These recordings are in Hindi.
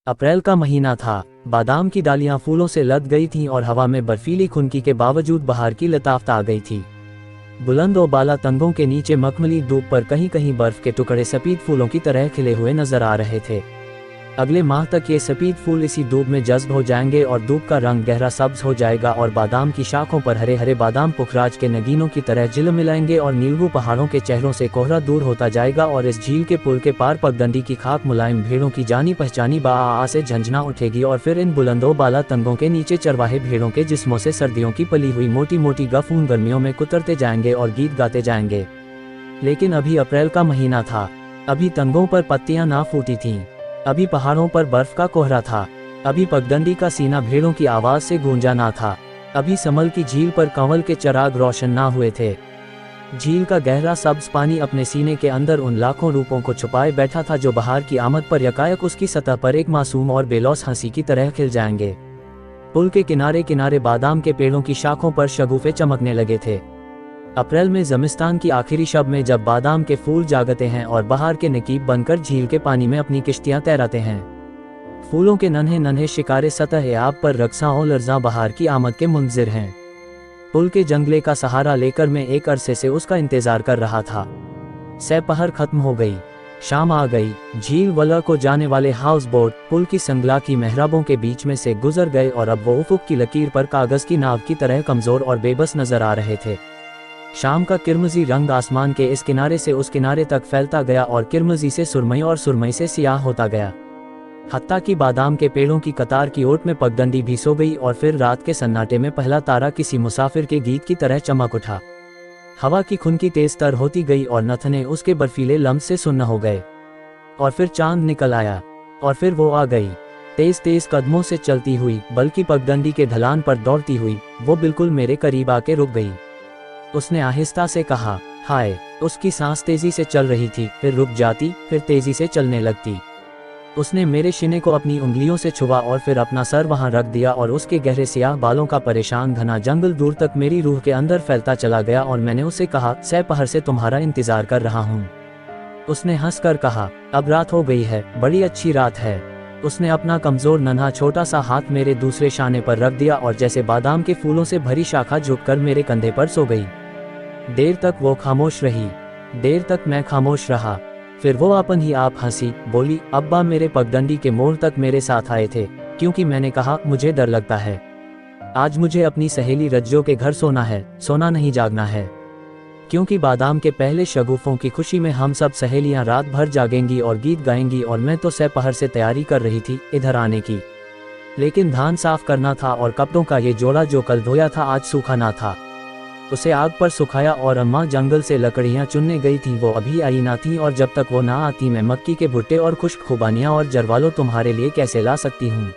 अप्रैल का महीना था। बादाम की डालियां फूलों से लद गई थीं और हवा में बर्फीली खुनकी के बावजूद बहार की लताफत आ गई थी। बुलंद और बाला तंगों के नीचे मखमली धूप पर कहीं कहीं बर्फ के टुकड़े सफेद फूलों की तरह खिले हुए नजर आ रहे थे। अगले माह तक ये सफेद फूल इसी धूप में जज्ब हो जाएंगे और धूप का रंग गहरा सब्ज हो जाएगा और बादाम की शाखों पर हरे हरे बादाम पुखराज के नगीनों की तरह झिलमिलाएंगे और नीलू पहाड़ों के चेहरों से कोहरा दूर होता जाएगा और इस झील के पुल के पार पगडंडी की खाक मुलायम भेड़ों की जानी पहचानी बा से झंझना उठेगी और फिर इन बुलंदों बाला तंगों के नीचे चरवाहे भेड़ों के जिस्मों से सर्दियों की पली हुई मोटी मोटी गफून गर्मियों में कुतरते जाएंगे और गीत गाते जाएंगे। लेकिन अभी अप्रैल का महीना था। अभी तंगों पर पत्तियां ना फूटी थीं। अभी पहाड़ों पर बर्फ का कोहरा था। अभी पगडंडी का सीना भेड़ों की आवाज से गूंजा ना था। अभी समल की झील पर कंवल के चराग रोशन ना हुए थे। झील का गहरा सब्ज पानी अपने सीने के अंदर उन लाखों रूपों को छुपाए बैठा था जो बहार की आमद पर यकायक उसकी सतह पर एक मासूम और बेलौस हंसी की तरह खिल जाएंगे। पुल के किनारे किनारे बादाम के पेड़ों की शाखों पर शगुफे चमकने लगे थे। अप्रैल में ज़मिस्तान की आखिरी शब में जब बादाम के फूल जागते हैं और बहार के नकीब बनकर झील के पानी में अपनी किश्तियां तैराते हैं। फूलों के नन्हे नन्हे शिकारे सतह आब पर रक्सा और लर्जा बहार की आमद के मुंतज़िर हैं। पुल के जंगले का सहारा लेकर मैं एक अरसे से उसका इंतजार कर रहा था। सपहर खत्म हो गई, शाम आ गई। झील वला को जाने वाले हाउस बोट पुल की संगला की मेहराबों के बीच में से गुजर गए और अब वो उफुक की लकीर पर कागज की नाव की तरह कमजोर और बेबस नजर आ रहे थे। शाम का किरमजी रंग आसमान के इस किनारे से उस किनारे तक फैलता गया और किरमजी से सुरमई और सुरमई से सियाह होता गया। हत्ता की बादाम के पेड़ों की कतार की ओट में पगडंडी भी सो गई और फिर रात के सन्नाटे में पहला तारा किसी मुसाफिर के गीत की तरह चमक उठा। हवा की खुनकी तेज तर होती गई और नथने उसके बर्फीले लम्स से सुन्न हो गए। और फिर चांद निकल आया और फिर वो आ गई, तेज तेज कदमों से चलती हुई, बल्कि पगडंडी के ढलान पर दौड़ती हुई। वो बिल्कुल मेरे करीब आके रुक गई। उसने आहिस्ता से कहा, हाय। उसकी सांस तेजी से चल रही थी, फिर रुक जाती, फिर तेजी से चलने लगती। उसने मेरे सीने को अपनी उंगलियों से छुआ और फिर अपना सर वहां रख दिया और उसके गहरे सियाह बालों का परेशान घना जंगल दूर तक मेरी रूह के अंदर फैलता चला गया और मैंने उससे कहा, सपहर से तुम्हारा इंतजार कर रहा हूँ। उसने हंसकर कहा, अब रात हो गई है, बड़ी अच्छी रात है। उसने अपना कमजोर नन्हा छोटा सा हाथ मेरे दूसरे शाने पर रख दिया और जैसे बादाम के फूलों से भरी शाखा झुककर मेरे कंधे पर सो गई। देर तक वो खामोश रही, देर तक मैं खामोश रहा। फिर वो अपन ही आप हंसी, बोली, अब्बा मेरे पगडंडी के मोड़ तक मेरे साथ आए थे क्योंकि मैंने कहा मुझे डर लगता है। आज मुझे अपनी सहेली रज्जो के घर सोना है, सोना नहीं जागना है। क्योंकि बादाम के पहले शगुफों की खुशी में हम सब सहेलियां रात भर जागेंगी और गीत गाएंगी और मैं तो सपहर से तैयारी कर रही थी इधर आने की। लेकिन धान साफ करना था और कपड़ों का ये जोड़ा जो कल धोया था आज सूखा ना था। उसे आग पर सुखाया और अम्मा जंगल से लकड़ियां चुनने गई थी, वो अभी आई ना थी और जब तक वो ना आती मैं मक्की के भुट्टे और खुश्क खुबानियां और जरवालो तुम्हारे लिए कैसे ला सकती हूँ।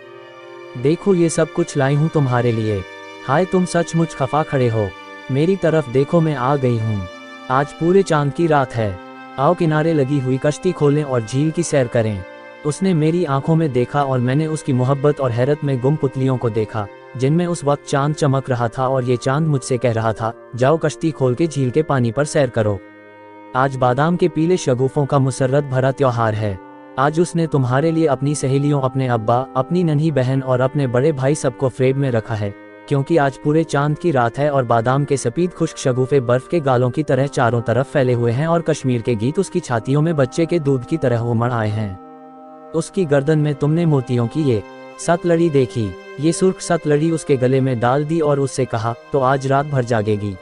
देखो ये सब कुछ लाई हूँ तुम्हारे लिए। हाय तुम सचमुच खफा खड़े हो, मेरी तरफ देखो मैं आ गई हूँ। आज पूरे चांद की रात है, आओ किनारे लगी हुई कश्ती खोलें और झील की सैर करें। उसने मेरी आंखों में देखा और मैंने उसकी मोहब्बत और हैरत में गुम पुतलियों को देखा जिनमें उस वक्त चांद चमक रहा था और ये चांद मुझसे कह रहा था, जाओ कश्ती खोल के झील के पानी पर सैर करो। आज बादाम के पीले शगुफों का मुसर्रत भरा त्योहार है। आज उसने तुम्हारे लिए अपनी सहेलियों, अपने अब्बा, अपनी नन्ही बहन और अपने बड़े भाई सबको फ्रेम में रखा है क्योंकि आज पूरे चांद की रात है और बादाम के सफेद खुश्क शगुफे बर्फ के गालों की तरह चारों तरफ फैले हुए हैं और कश्मीर के गीत उसकी छातियों में बच्चे के दूध की तरह उमड़ आए हैं। उसकी गर्दन में तुमने मोतियों की ये सतलड़ी देखी, ये सुर्ख सतलड़ी उसके गले में डाल दी और उससे कहा, तो आज रात भर जागेगी।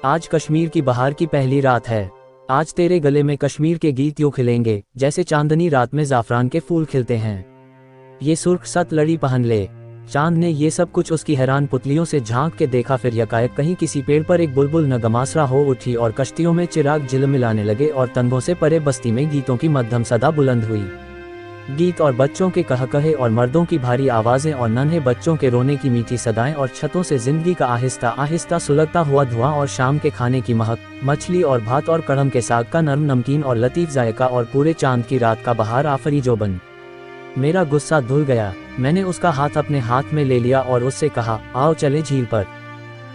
आज कश्मीर की बहार की पहली रात है। आज तेरे गले में कश्मीर के गीत यूं खिलेंगे जैसे चांदनी रात में जाफरान के फूल खिलते हैं। ये सुर्ख सतलड़ी पहन ले। चांद ने ये सब कुछ उसकी हैरान पुतलियों से झांक के देखा, फिर यकायक कहीं किसी पेड़ पर एक बुलबुल नगमासरा हो उठी और कश्तियों में चिराग झिलमिलाने लगे और तंगों से परे बस्ती में गीतों की मध्यम सदा बुलंद हुई। गीत और बच्चों के कहकहे और मर्दों की भारी आवाजें और नन्हे बच्चों के रोने की मीठी सदाएं और छतों से जिंदगी का आहिस्ता आहिस्ता सुलगता हुआ धुआं और शाम के खाने की महक, मछली और भात और कड़म के साग का नरम नमकीन और लतीफ जायका और पूरे चांद की रात का बहार आफरी जोबन। मेरा गुस्सा धुल गया। मैंने उसका हाथ अपने हाथ में ले लिया और उससे कहा, आओ चले झील पर।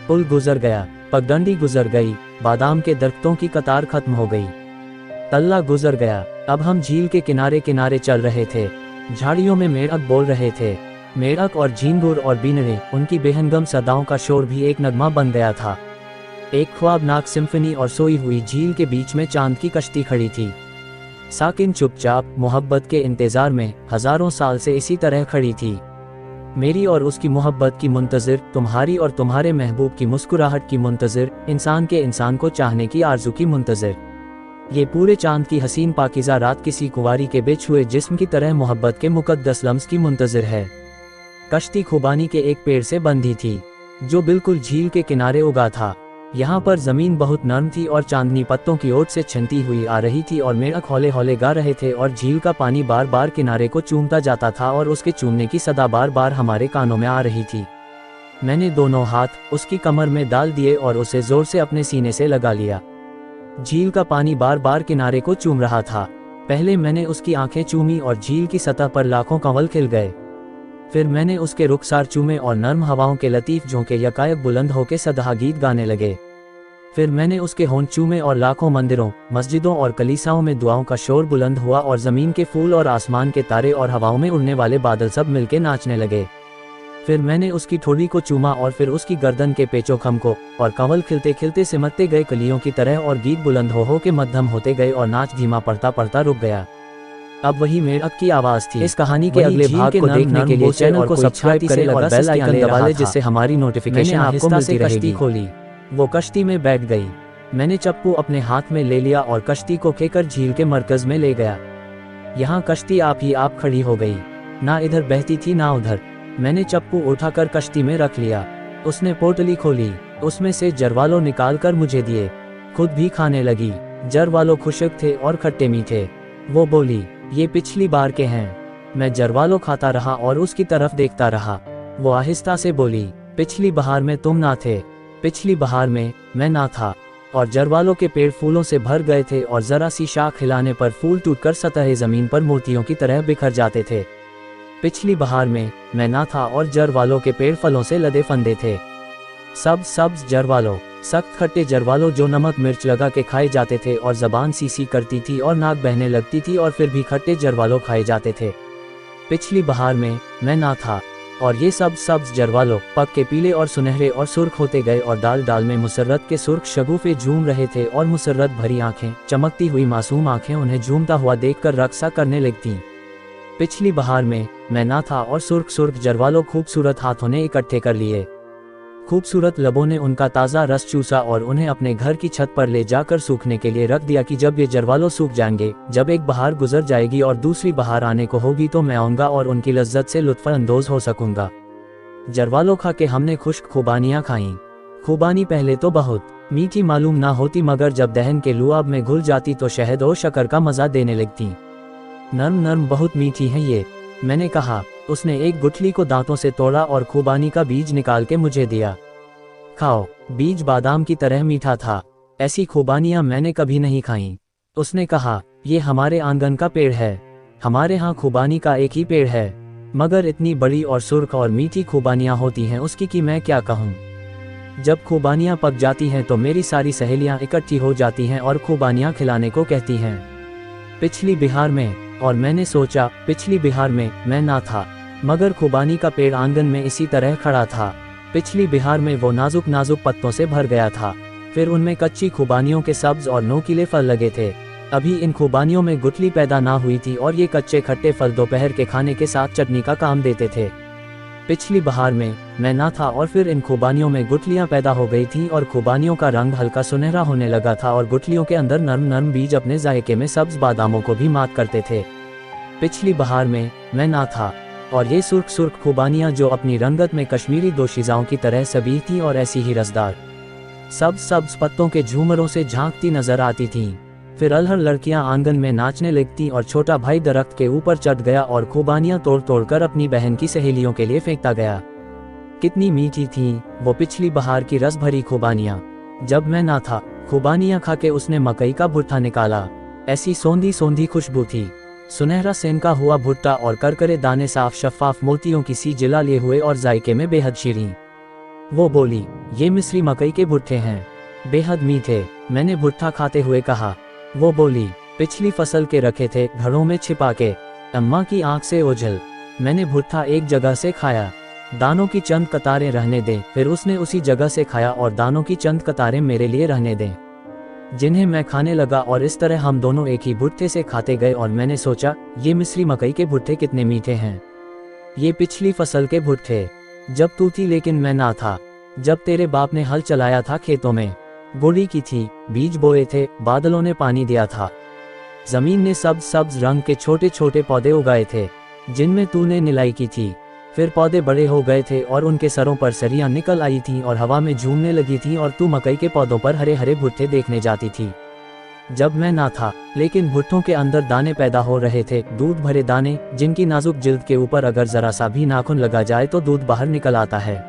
पुल गुजर गया, पगडंडी गुजर गई, बादाम के दरख्तों की कतार खत्म हो गई, तल्ला गुजर गया। अब हम झील के किनारे किनारे चल रहे थे। झाड़ियों में मेढक बोल रहे थे। मेढक और झींगुर और बीनरे, उनकी बेहंगम सदाओं का शोर भी एक नगमा बन गया था। एक ख्वाबनाक सिम्फनी और सोई हुई झील के बीच में चांद की कश्ती खड़ी थी। साकिन चुपचाप मोहब्बत के इंतजार में हजारों साल से इसी तरह खड़ी थी। मेरी और उसकी मोहब्बत की मुंतज़िर, तुम्हारी और तुम्हारे महबूब की मुस्कुराहट की मुंतज़िर, इंसान के इंसान को चाहने की आरज़ू की मुंतज़िर। ये पूरे चांद की हसीन पाकीज़ा रात किसी कुंवारी के बेछुए जिस्म की तरह मोहब्बत के मुक़द्दस लम्स की मुंतज़िर है। कश्ती खुबानी के एक पेड़ से बंधी थी, जो बिल्कुल झील के किनारे उगा था। यहाँ पर ज़मीन बहुत नरम थी और चांदनी पत्तों की ओट से छनती हुई आ रही थी और मेढक हौले हौले गा रहे थे और झील का पानी बार बार किनारे को चूमता जाता था और उसके चूमने की सदा बार बार हमारे कानों में आ रही थी। मैंने दोनों हाथ उसकी कमर में डाल दिए और उसे जोर से अपने सीने से लगा लिया। झील का पानी बार बार किनारे को चूम रहा था। पहले मैंने उसकी आंखें चूमी और झील की सतह पर लाखों कंवल खिल गए। फिर मैंने उसके रुखसार चूमे और नर्म हवाओं के लतीफ झोंके यकायक बुलंद होके सदा गीत गाने लगे। फिर मैंने उसके होंठ चूमे और लाखों मंदिरों, मस्जिदों और कलीसाओं में दुआओं का शोर बुलंद हुआ और ज़मीन के फूल और आसमान के तारे और हवाओं में उड़ने वाले बादल सब मिलके नाचने लगे। फिर मैंने उसकी ठोड़ी को चूमा और फिर उसकी गर्दन के पेचोखम को, और कंवल खिलते खिलते सिमटते गए कलियों की तरह और गीत बुलंद हो के मध्यम होते गए और नाच धीमा पड़ता पड़ता रुक गया। अब वही मेढक की आवाज़ थी। इस कहानी के अगले भाग को देखने के लिए चैनल को सब्सक्राइब करें और बेल आइकन दबा लें जिससे हमारी नोटिफिकेशन आपको मिलती रहेगी। कश्ती खोली, वो कश्ती में बैठ गई। मैंने चप्पू अपने हाथ में ले लिया और कश्ती को खेकर झील के मरकज में ले गया। यहाँ कश्ती आप ही आप खड़ी हो गई, ना इधर बहती थी ना उधर। मैंने चप्पू उठाकर कश्ती में रख लिया। उसने पोटली खोली, उसमें से जरवालो निकाल कर मुझे दिए, खुद भी खाने लगी। जरवालो खुशक थे और खट्टे मीठे। वो बोली, ये पिछली बार के हैं। मैं जरवालो खाता रहा और उसकी तरफ देखता रहा। वो आहिस्ता से बोली, पिछली बहार में तुम ना थे, पिछली बहार में मैं ना था। और जरवालों के पेड़ फूलों से भर गए थे और जरा सी शाख हिलाने पर फूल टूटकर सतह ज़मीन पर मोतियों की तरह बिखर जाते थे। पिछली बहार में मैं ना था और जरवालों के पेड़ फलों से लदे फंदे थे। सब्ज जरवालो, सख्त खट्टे जरवालो जो नमक मिर्च लगा के खाए जाते थे और ज़बान सी करती थी और नाक बहने लगती थी और फिर भी खट्टे जरवालो खाए जाते थे। पिछली बहार में मैं ना था। और ये सब सब्ज जरवालो पक के पीले और सुनहरे और सुर्ख होते गए और डाल डाल में मुसर्रत के सुर्ख शगुफे झूम रहे थे और मुसर्रत भरी आंखें, चमकती हुई मासूम आंखें उन्हें झूमता हुआ देखकर रक्सा करने लगतीं। पिछली बहार में मैं ना था और सुर्ख सुर्ख जरवालो खूबसूरत हाथों ने इकट्ठे कर लिए, खूबसूरत लबों ने उनका ताज़ा रस चूसा और उन्हें अपने घर की छत पर ले जाकर सूखने के लिए रख दिया कि जब ये जरवालो सूख जाएंगे, जब एक बहार गुजर जाएगी और दूसरी बहार आने को होगी तो मैं आऊँगा और उनकी लज्जत से लुत्फ़अंदोज़ हो सकूँगा। जरवालो खा के हमने खुश्क खुबानियाँ खाईं। खुबानी पहले तो बहुत मीठी मालूम ना होती, मगर जब दहन के लुआब में घुल जाती तो शहद और शक्कर का मज़ा देने लगती। नर्म नर्म बहुत मीठी हैं ये, मैंने कहा। उसने एक गुठली को दांतों से तोड़ा और खुबानी का बीज निकाल के मुझे दिया। खाओ, बीज बादाम की तरह मीठा था। ऐसी खुबानियाँ मैंने कभी नहीं खाईं। उसने कहा, ये हमारे आंगन का पेड़ है, हमारे यहाँ खुबानी का एक ही पेड़ है, मगर इतनी बड़ी और सुर्ख और मीठी खुबानियाँ होती हैं उसकी कि मैं क्या कहूँ। जब खुबानियाँ पक जाती हैं तो मेरी सारी सहेलियाँ इकट्ठी हो जाती हैं और खुबानियाँ खिलाने को कहती हैं। पिछली बिहार में, और मैंने सोचा पिछली बिहार में मैं ना था, मगर खुबानी का पेड़ आंगन में इसी तरह खड़ा था। पिछली बिहार में वो नाजुक नाजुक पत्तों से भर गया था। फिर उनमें कच्ची खुबानियों के सब्ज और नोकीले फल लगे थे। अभी इन खुबानियों में गुठली पैदा ना हुई थी और ये कच्चे खट्टे फल दोपहर के खाने के साथ चटनी का काम देते थे। पिछली बहार में मैं ना था और फिर इन खुबानियों में गुठलियाँ पैदा हो गई थीं और खुबानियों का रंग हल्का सुनहरा होने लगा था और गुठलियों के अंदर नर्म नर्म बीज अपने जायके में सब्ज बादामों को भी मात करते थे। पिछली बहार में मैं ना था, और ये सुर्ख सुर्ख खुबानियाँ जो अपनी रंगत में कश्मीरी दोशीज़ाओं की तरह सबीह थीं और ऐसी ही रसदार सब्ज पत्तों के झूमरों से झांकती नजर आती थीं। फिर अलहर लड़कियां आंगन में नाचने लगतीं और छोटा भाई दरख्त के ऊपर चढ़ गया और खुबानियां तोड़ तोड़ कर अपनी बहन की सहेलियों के लिए फेंकता गया। कितनी मीठी थीं वो पिछली बहार की रस भरी खुबानियां। जब मैं ना था, खुबानियां खा के उसने मकई का भुट्टा निकाला। ऐसी सौंधी सौंधी खुशबू थी, सुनहरा सेंका हुआ भुट्टा और करकरे दाने साफ शफाफ मोतियों की सी जिला लिए हुए और जायके में बेहद शीरीं। वो बोली, ये मिस्री मकई के भुट्टे हैं, बेहद मीठे। मैंने भुट्टा खाते हुए कहा। वो बोली, पिछली फसल के रखे थे घड़ों में छिपा के। अम्मा की आंख से ओझल। मैंने भुट्टा एक जगह से खाया, दानों की चंद कतारें रहने दें। फिर उसने उसी जगह से खाया और दानों की चंद कतारें मेरे लिए रहने दें, जिन्हें मैं खाने लगा। और इस तरह हम दोनों एक ही भुट्टे से खाते गए। और मैंने सोचा, ये मिस्री मकई के भुट्टे कितने मीठे हैं। ये पिछली फसल के भुट्टे, जब तू थी लेकिन मैं ना था, जब तेरे बाप ने हल चलाया था खेतों में, गोड़ी की थी, बीज बोए थे, बादलों ने पानी दिया था, जमीन ने सब्ज सब्ज रंग के छोटे छोटे पौधे उगाए थे जिनमें तूने निलाई की थी। फिर पौधे बड़े हो गए थे और उनके सरों पर सरियां निकल आई थीं और हवा में झूमने लगी थीं और तू मकई के पौधों पर हरे हरे भुट्टे देखने जाती थी। जब मैं ना था लेकिन भुट्टों के अंदर दाने पैदा हो रहे थे, दूध भरे दाने, जिनकी नाजुक जिल्द के ऊपर अगर जरा सा भी नाखून लगा जाए तो दूध बाहर निकल आता है।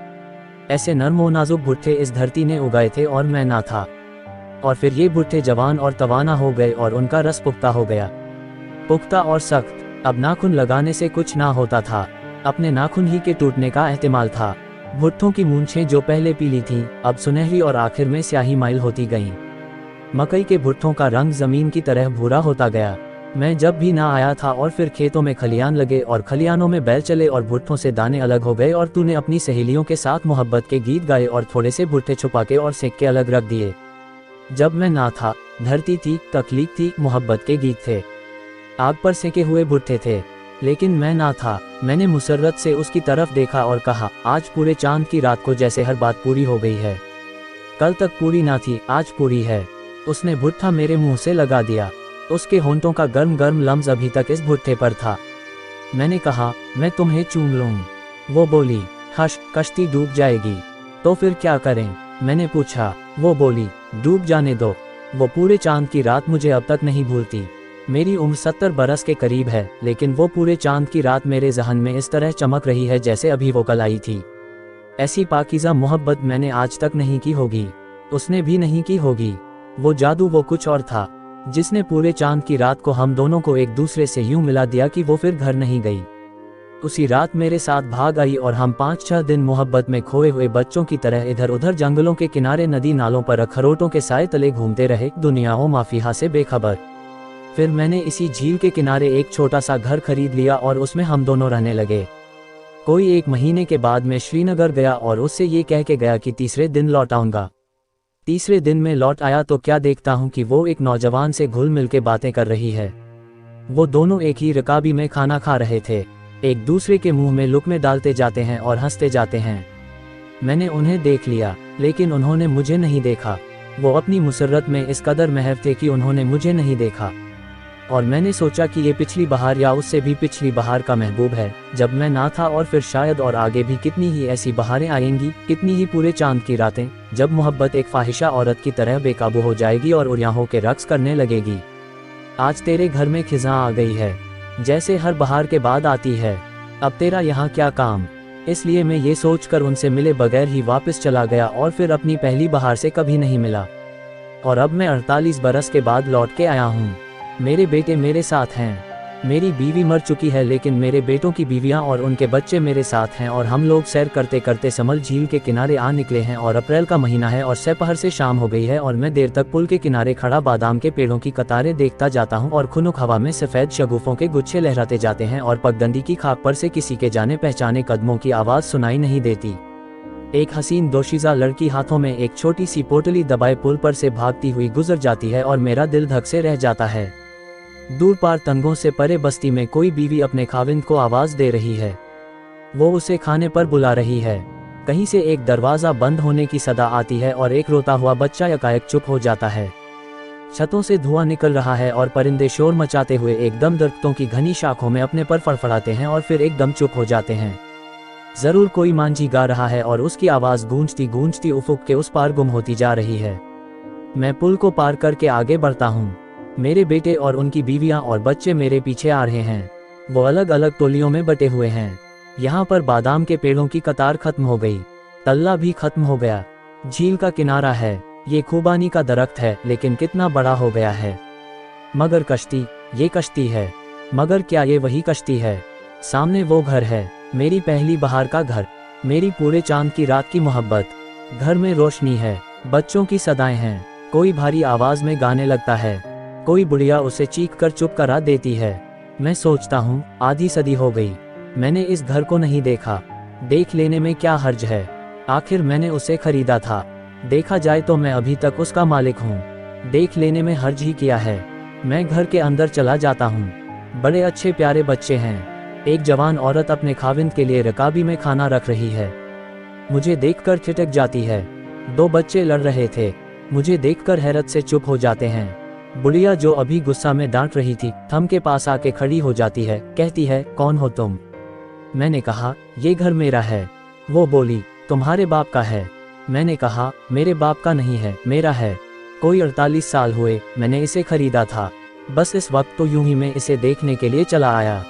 ऐसे नर्म व नाजुक भुट्टे इस धरती ने उगाए थे और मैं ना था। और फिर ये भुट्टे जवान और तवाना हो गए और उनका रस पुख्ता हो गया, पुख्ता और सख्त। अब नाखून लगाने से कुछ ना होता था, अपने नाखून ही के टूटने का एहतिमाल था। भुट्टों की मूंछें जो पहले पीली थीं, अब सुनहरी और आखिर में स्याही माइल होती गईं। मकई के भुट्टों का रंग जमीन की तरह भूरा होता गया। मैं जब भी ना आया था और फिर खेतों में खलियान लगे और खलियानों में बैल चले और भुट्टों से दाने अलग हो गए और तूने अपनी सहेलियों के साथ मोहब्बत के गीत गाए और थोड़े से भुट्टे छुपा के और सेक के अलग रख दिए। जब मैं ना था, धरती थी, तकलीफ थी, मोहब्बत के गीत थे, आग पर सेके हुए भुट्टे थे। लेकिन मैं ना था। मैंने मुसर्रत से उसकी तरफ देखा और कहा, आज पूरे चांद की रात को जैसे हर बात पूरी हो गई है। कल तक पूरी ना थी, आज पूरी है। उसने भुट्टा मेरे मुंह से लगा दिया। उसके होंठों का गर्म गर्म लम्स अभी तक इस भुट्टे पर था। मैंने कहा, मैं तुम्हें चूम लूं। वो बोली, हश, कश्ती डूब जाएगी। तो फिर क्या करें? मैंने पूछा। वो बोली, डूब जाने दो। वो पूरे चांद की रात मुझे अब तक नहीं भूलती। मेरी उम्र 70 बरस के करीब है, लेकिन वो पूरे चांद की रात मेरे जहन में इस तरह चमक रही है जैसे अभी वो कल आई थी। ऐसी पाकीज़ा मोहब्बत मैंने आज तक नहीं की होगी, उसने भी नहीं की होगी। वो जादू, वो कुछ और था, जिसने पूरे चांद की रात को हम दोनों को एक दूसरे से यूं मिला दिया कि वो फिर घर नहीं गई। उसी रात मेरे साथ भाग आई और हम 5-6 दिन मोहब्बत में खोए हुए बच्चों की तरह इधर उधर जंगलों के किनारे, नदी नालों पर अखरोटों के साए तले घूमते रहे, दुनिया व माफिया से बेखबर। फिर मैंने इसी झील के किनारे एक छोटा सा घर खरीद लिया और उसमें हम दोनों रहने लगे। कोई 1 महीने के बाद मैं श्रीनगर गया और उससे ये कह के गया कि तीसरे दिन लौट आऊंगा। तीसरे दिन में लौट आया तो क्या देखता हूँ कि वो एक नौजवान से घुल मिल के बातें कर रही है। वो दोनों एक ही रकाबी में खाना खा रहे थे, एक दूसरे के मुंह में लुक़्मे डालते जाते हैं और हंसते जाते हैं। मैंने उन्हें देख लिया, लेकिन उन्होंने मुझे नहीं देखा। वो अपनी मुसर्रत में इस कदर महव थे कि उन्होंने मुझे नहीं देखा। और मैंने सोचा कि ये पिछली बहार या उससे भी पिछली बहार का महबूब है, जब मैं ना था। और फिर शायद और आगे भी कितनी ही ऐसी बहारें आएंगी, कितनी ही पूरे चांद की रातें, जब मोहब्बत एक फाहिशा औरत की तरह बेकाबू हो जाएगी और उरिया हो के रक्स करने लगेगी। आज तेरे घर में खिज़ां आ गई है, जैसे हर बहार के बाद आती है। अब तेरा यहाँ क्या काम? इसलिए मैं ये सोचकर उनसे मिले बगैर ही वापस चला गया और फिर अपनी पहली बहार से कभी नहीं मिला। और अब मैं 48 बरस के बाद लौट के आया हूँ। मेरे बेटे मेरे साथ हैं। मेरी बीवी मर चुकी है, लेकिन मेरे बेटों की बीवियां और उनके बच्चे मेरे साथ हैं। और हम लोग सैर करते करते समल झील के किनारे आ निकले हैं और अप्रैल का महीना है और सपहर से शाम हो गई है। और मैं देर तक पुल के किनारे खड़ा बादाम के पेड़ों की कतारें देखता जाता हूँ और खुनुक हवा में सफ़ेद शगुफों के गुच्छे लहराते जाते हैं और पगडंडी की खाक पर से किसी के जाने पहचाने कदमों की आवाज़ सुनाई नहीं देती। एक हसीन दोशीज़ा लड़की हाथों में एक छोटी सी पोटली दबाए पुल पर से भागती हुई गुजर जाती है और मेरा दिल धक से रह जाता है। दूर पार तंगों से परे बस्ती में कोई बीवी अपने खाविंद को आवाज दे रही है। वो उसे खाने पर बुला रही है। कहीं से एक दरवाजा बंद होने की सदा आती है और एक रोता हुआ बच्चा यकायक चुप हो जाता है। छतों से धुआं निकल रहा है और परिंदे शोर मचाते हुए एकदम दरख्तों की घनी शाखों में अपने पर फड़फड़ाते हैं और फिर एकदम चुप हो जाते हैं। जरूर कोई मांझी गा रहा है और उसकी आवाज गूंजती गूंजती उफुक के उस पार गुम होती जा रही है। मैं पुल को पार करके आगे बढ़ता हूँ। मेरे बेटे और उनकी बीवियां और बच्चे मेरे पीछे आ रहे हैं। वो अलग अलग टोलियों में बटे हुए हैं। यहाँ पर बादाम के पेड़ों की कतार खत्म हो गई, तल्ला भी खत्म हो गया। झील का किनारा है, ये खुबानी का दरख्त है, लेकिन कितना बड़ा हो गया है। मगर कश्ती, ये कश्ती है। मगर क्या ये वही कश्ती है? सामने वो घर है, मेरी पहली बहार का घर, मेरी पूरे चांद की रात की मोहब्बत। घर में रोशनी है, बच्चों की सदाएं हैं। कोई भारी आवाज में गाने लगता है, कोई बुढ़िया उसे चीख कर चुप करा देती है। मैं सोचता हूँ आधी सदी हो गई, मैंने इस घर को नहीं देखा। देख लेने में क्या हर्ज है, आखिर मैंने उसे खरीदा था। देखा जाए तो मैं अभी तक उसका मालिक हूँ, देख लेने में हर्ज ही क्या है। मैं घर के अंदर चला जाता हूँ। बड़े अच्छे प्यारे बच्चे हैं। एक जवान औरत अपने खाविंद के लिए रकाबी में खाना रख रही है। मुझे देखकर ठिठक जाती है। 2 बच्चे लड़ रहे थे, मुझे देखकर हैरत से चुप हो जाते हैं। बुढ़िया जो अभी गुस्सा में डांट रही थी, थम के पास आके खड़ी हो जाती है, कहती है, कौन हो तुम? मैंने कहा, ये घर मेरा है। वो बोली, तुम्हारे बाप का है। मैंने कहा, मेरे बाप का नहीं है, मेरा है। कोई 48 साल हुए मैंने इसे खरीदा था। बस इस वक्त तो यूं ही मैं इसे देखने के लिए चला आया,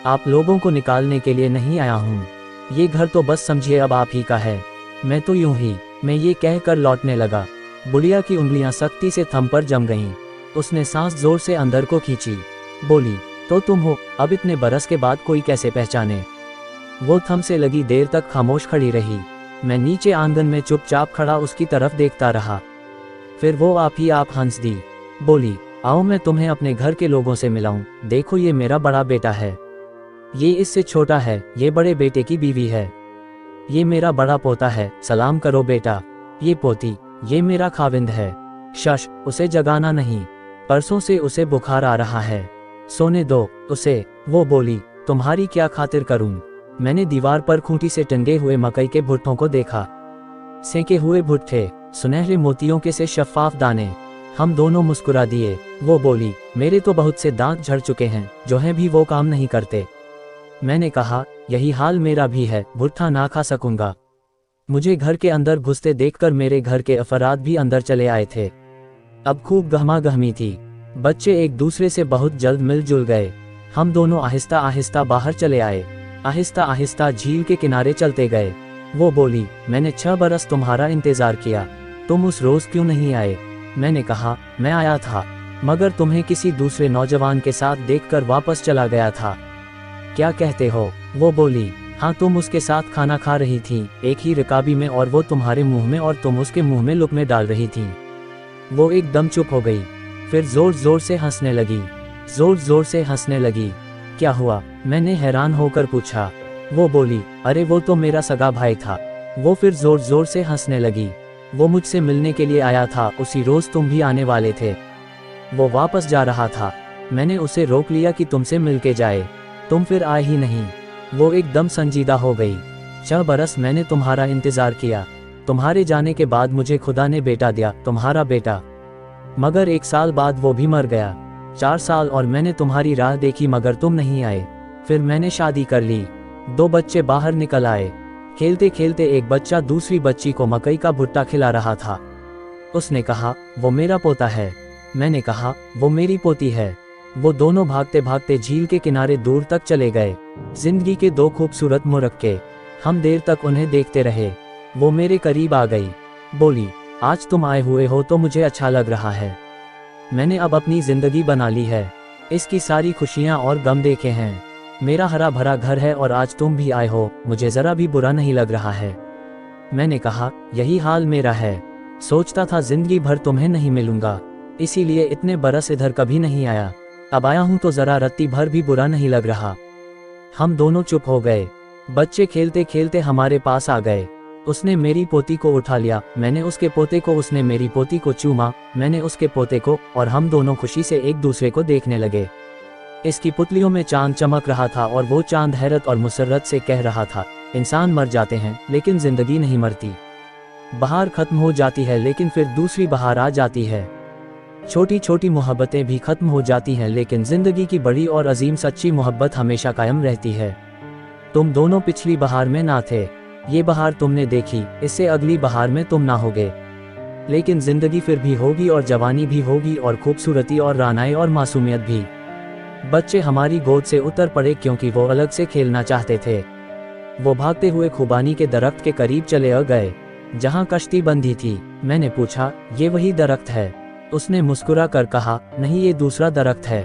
आप लोगों को निकालने के लिए नहीं आया हूँ। ये घर तो बस समझिए अब आप ही का है। मैं तो यूं ही, मैं ये कहकर लौटने लगा। बुढ़िया की उंगलियां सख्ती से थम पर जम गईं। उसने सांस जोर से अंदर को खींची। बोली, तो तुम हो? अब इतने बरस के बाद कोई कैसे पहचाने? वो थम से लगी देर तक खामोश खड़ी रही। मैं नीचे आंगन में चुपचाप खड़ा उसकी तरफ देखता रहा। फिर वो आप ही आप हंस दी। बोली, आओ मैं तुम्हें अपने घर के लोगों से मिलाऊं। देखो ये मेरा बड़ा बेटा है, ये इससे छोटा है, ये बड़े बेटे की बीवी है। ये मेरा बड़ा पोता है, सलाम करो बेटा। ये पोती, ये मेरा खाविंद है। शश, उसे जगाना नहीं, परसों से उसे बुखार आ रहा है, सोने दो उसे। वो बोली, तुम्हारी क्या खातिर करूं? मैंने दीवार पर खूंटी से टंगे हुए मकई के भुट्टों को देखा। सेके हुए भुट्टे, सुनहरे मोतियों के से शफ्फाफ दाने। हम दोनों मुस्कुरा दिए। वो बोली, मेरे तो बहुत से दांत झड़ चुके हैं, जो हैं भी वो काम नहीं करते। मैंने कहा, यही हाल मेरा भी है, भुट्टा ना खा सकूंगा। मुझे घर के अंदर घुसते देखकर मेरे घर के अफराद भी अंदर चले आए थे। अब खूब गहमा गहमी थी। बच्चे एक दूसरे से बहुत जल्द मिलजुल गए। हम दोनों आहिस्ता आहिस्ता बाहर चले आए, आहिस्ता आहिस्ता झील के किनारे चलते गए। वो बोली, मैंने 6 बरस तुम्हारा इंतजार किया, तुम उस रोज क्यों नहीं आए? मैंने कहा, मैं आया था, मगर तुम्हें किसी दूसरे नौजवान के साथ देखकर वापस चला गया था। क्या कहते हो? वो बोली, हाँ, तुम उसके साथ खाना खा रही थी, एक ही रकाबी में, और वो तुम्हारे मुंह में और तुम उसके मुंह में लुक़्मे डाल रही थी। वो एकदम चुप हो गई, फिर जोर जोर से हंसने लगी, जोर जोर से हंसने लगी। क्या हुआ? मैंने हैरान होकर पूछा। वो बोली, अरे वो तो मेरा सगा भाई था। वो फिर जोर जोर से हंसने लगी। वो मुझसे मिलने के लिए आया था, उसी रोज तुम भी आने वाले थे। वो वापस जा रहा था, मैंने उसे रोक लिया कि तुमसे मिलके जाए, तुम फिर आए ही नहीं। वो एकदम संजीदा हो गई। 6 बरस मैंने तुम्हारा इंतजार किया, तुम्हारे जाने के बाद मुझे खुदा ने बेटा दिया, तुम्हारा बेटा। मगर 1 साल बाद वो भी मर गया। 4 साल और मैंने तुम्हारी राह देखी, मगर तुम नहीं आए। फिर मैंने शादी कर ली। 2 बच्चे बाहर निकल आए। खेलते खेलते एक बच्चा दूसरी बच्ची को मकई का भुट्टा खिला रहा था। उसने कहा, वो मेरा पोता है। मैंने कहा, वो मेरी पोती है। वो दोनों भागते भागते झील के किनारे दूर तक चले गए। जिंदगी के 2 खूबसूरत मुरक्के। हम देर तक उन्हें देखते रहे। वो मेरे करीब आ गई, बोली, आज तुम आए हुए हो तो मुझे अच्छा लग रहा है। मैंने अब अपनी जिंदगी बना ली है, इसकी सारी खुशियां और गम देखे हैं। मेरा हरा भरा घर है और आज तुम भी आए हो, मुझे जरा भी बुरा नहीं लग रहा है। मैंने कहा, यही हाल मेरा है। सोचता था जिंदगी भर तुम्हें नहीं मिलूंगा, इसीलिए इतने बरस इधर कभी नहीं आया। अब आया हूं तो जरा रत्ती भर भी बुरा नहीं लग रहा। हम दोनों चुप हो गए। बच्चे खेलते खेलते हमारे पास आ गए। उसने मेरी पोती को उठा लिया, मैंने उसके पोते को, उसने मेरी पोती को चूमा, मैंने उसके पोते को, और हम दोनों खुशी से एक दूसरे को देखने लगे। इसकी पुतलियों में चांद चमक रहा था और वो चांद हैरत और मुसर्रत से कह रहा था, इंसान मर जाते हैं लेकिन जिंदगी नहीं मरती। बहार खत्म हो जाती है लेकिन फिर दूसरी बहार आ जाती है। छोटी छोटी मोहब्बतें भी खत्म हो जाती हैं लेकिन जिंदगी की बड़ी और अजीम सच्ची मोहब्बत हमेशा कायम रहती है। तुम दोनों पिछली बहार में ना थे, ये बहार तुमने देखी, इससे अगली बहार में तुम ना होगे, लेकिन जिंदगी फिर भी होगी और जवानी भी होगी और खूबसूरती और रानाई और मासूमियत भी। बच्चे हमारी गोद से उतर पड़े क्योंकि वो अलग से खेलना चाहते थे। वो भागते हुए खुबानी के दरख्त के करीब चले गए जहां कश्ती बंधी थी। मैंने पूछा, ये वही दरख्त है? उसने मुस्कुरा कर कहा, नहीं, ये दूसरा दरख्त है।